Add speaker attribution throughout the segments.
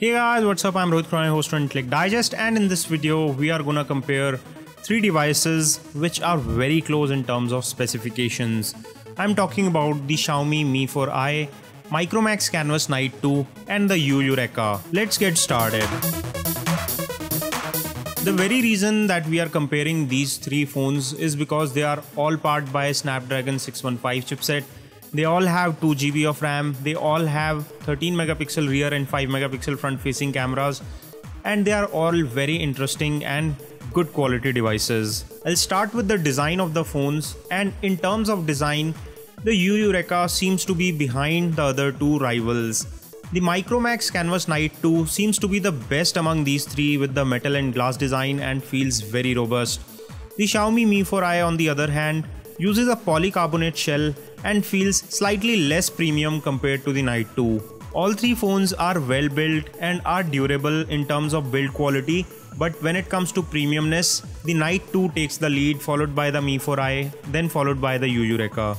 Speaker 1: Hey guys, what's up? I'm Rohit Khurana, host of Intellect Digest, and in this video we are gonna compare three devices which are very close in terms of specifications. I'm talking about the Xiaomi Mi 4i, Micromax Canvas Night 2 and the Yureka. Let's get started. The very reason that we are comparing these three phones is because they are all powered by Snapdragon 615 chipset. They all have 2 GB of RAM, they all have 13 megapixel rear and 5 megapixel front facing cameras, and they are all very interesting and good quality devices. I'll start with the design of the phones, and in terms of design, the Yureka seems to be behind the other two rivals. The Micromax Canvas Night 2 seems to be the best among these three with the metal and glass design and feels very robust. The Xiaomi Mi 4i on the other hand uses a polycarbonate shell and feels slightly less premium compared to the Night 2. All three phones are well built and are durable in terms of build quality, but when it comes to premiumness, the Night 2 takes the lead, followed by the Mi 4i, then followed by the Yureka.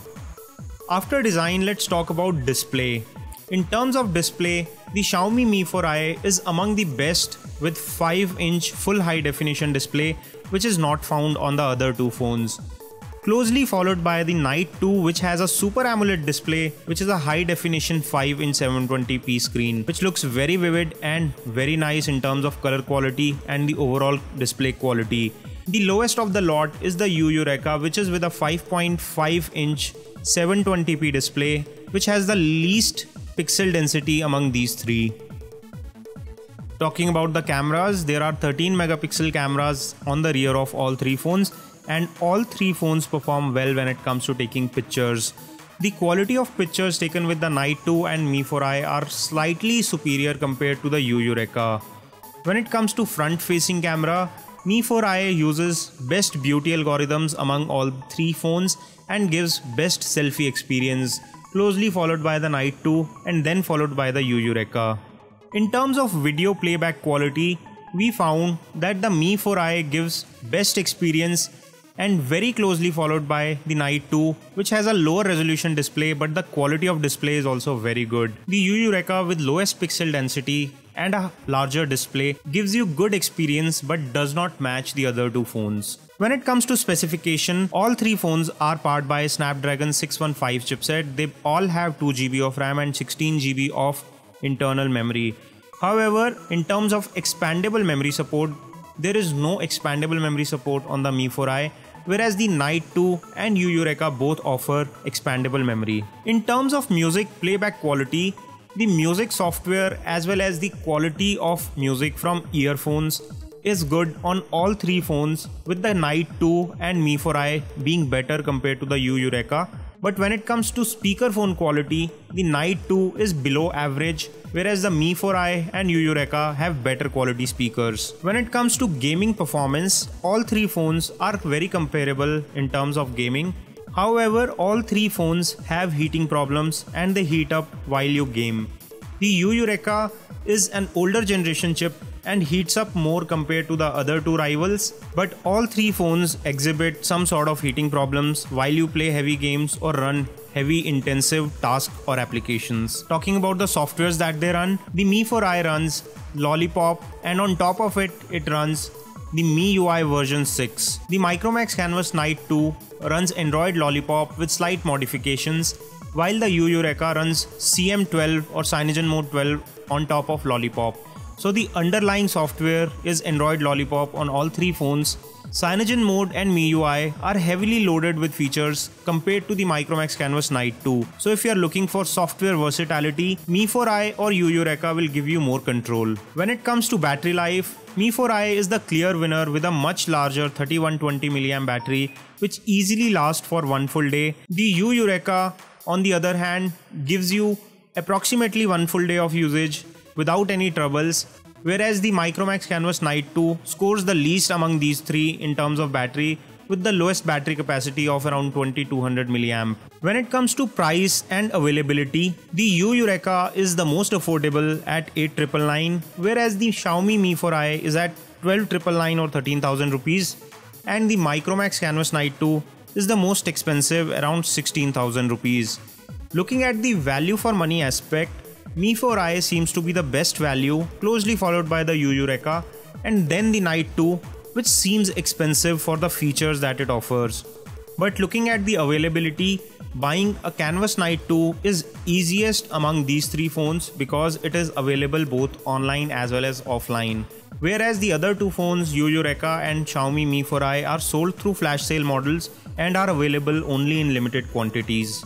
Speaker 1: After design, let's talk about display. In terms of display, the Xiaomi Mi 4i is among the best with 5-inch full high definition display, which is not found on the other two phones. Closely followed by the Night 2, which has a Super AMOLED display, which is a high definition 5-inch 720p screen, which looks very vivid and very nice in terms of color quality and the overall display quality. The lowest of the lot is the Yureka, which is with a 5.5-inch 720p display, which has the least pixel density among these three. Talking about the cameras, there are 13 megapixel cameras on the rear of all three phones, and all three phones perform well when it comes to taking pictures. The quality of pictures taken with the Night 2 and Mi 4i are slightly superior compared to the Yureka. When it comes to front-facing camera, Mi 4i uses best beauty algorithms among all three phones and gives best selfie experience, closely followed by the Night 2 and then followed by the Yureka. In terms of video playback quality, we found that the Mi 4i gives best experience and very closely followed by the Night 2, which has a lower resolution display, but the quality of display is also very good. The Yureka with lowest pixel density and a larger display gives you good experience but does not match the other two phones. When it comes to specification, all three phones are powered by Snapdragon 615 chipset. They all have 2 GB of RAM and 16 GB of internal memory. However, in terms of expandable memory support, there is no expandable memory support on the Mi 4i, whereas the Night 2 and Yureka both offer expandable memory. In terms of music playback quality, the music software as well as the quality of music from earphones is good on all three phones, with the Night 2 and Mi 4i being better compared to the Yureka. But when it comes to speakerphone quality, the Night 2 is below average, whereas the Mi 4i and Yureka have better quality speakers. When it comes to gaming performance, all three phones are very comparable in terms of gaming. However, all three phones have heating problems and they heat up while you game. The Yureka is an older generation chip and heats up more compared to the other two rivals, but all three phones exhibit some sort of heating problems while you play heavy games or run heavy intensive tasks or applications. Talking about the softwares that they run, the Mi 4i runs Lollipop, and on top of it, it runs the MIUI version 6. The Micromax Canvas Night 2 runs Android Lollipop with slight modifications, while the Yureka runs CM12 or CyanogenMod 12 on top of Lollipop. So the underlying software is Android Lollipop on all three phones. CyanogenMod and MIUI are heavily loaded with features compared to the Micromax Canvas Night 2. So if you are looking for software versatility, Mi 4i or Yureka will give you more control. When it comes to battery life, Mi 4i is the clear winner with a much larger 3120 mAh battery, which easily lasts for one full day. The Yureka, on the other hand, gives you approximately one full day of usage without any troubles, whereas the Micromax Canvas Night 2 scores the least among these three in terms of battery, with the lowest battery capacity of around 2200 mAh. When it comes to price and availability, the Yureka is the most affordable at 8,999, whereas the Xiaomi Mi 4i is at 12,999 or 13,000 rupees, and the Micromax Canvas Night 2 is the most expensive, around 16,000 rupees. Looking at the value for money aspect, Mi 4i seems to be the best value, closely followed by the Yureka and then the Night 2, which seems expensive for the features that it offers. But looking at the availability, buying a Canvas Night 2 is easiest among these three phones because it is available both online as well as offline. Whereas the other two phones, Yureka and Xiaomi Mi 4i, are sold through flash sale models and are available only in limited quantities.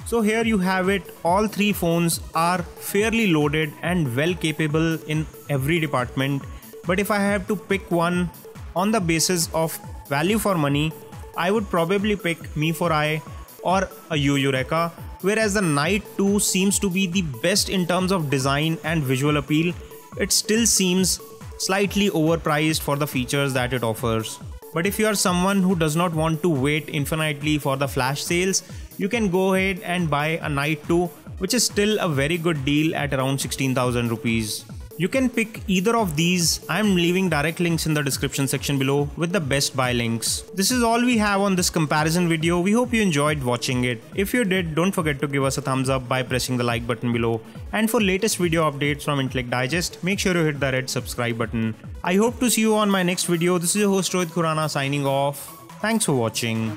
Speaker 1: So here you have it, all three phones are fairly loaded and well capable in every department. But if I have to pick one on the basis of value for money, I would probably pick Mi 4i or a Yureka, whereas the Night 2 seems to be the best in terms of design and visual appeal. It still seems slightly overpriced for the features that it offers. But if you are someone who does not want to wait infinitely for the flash sales, you can go ahead and buy a Night 2, which is still a very good deal at around 16,000 rupees. You can pick either of these. I am leaving direct links in the description section below with the best buy links. This is all we have on this comparison video. We hope you enjoyed watching it. If you did, don't forget to give us a thumbs up by pressing the like button below. And for latest video updates from Intellect Digest, make sure you hit the red subscribe button. I hope to see you on my next video. This is your host Rohit Khurana signing off. Thanks for watching.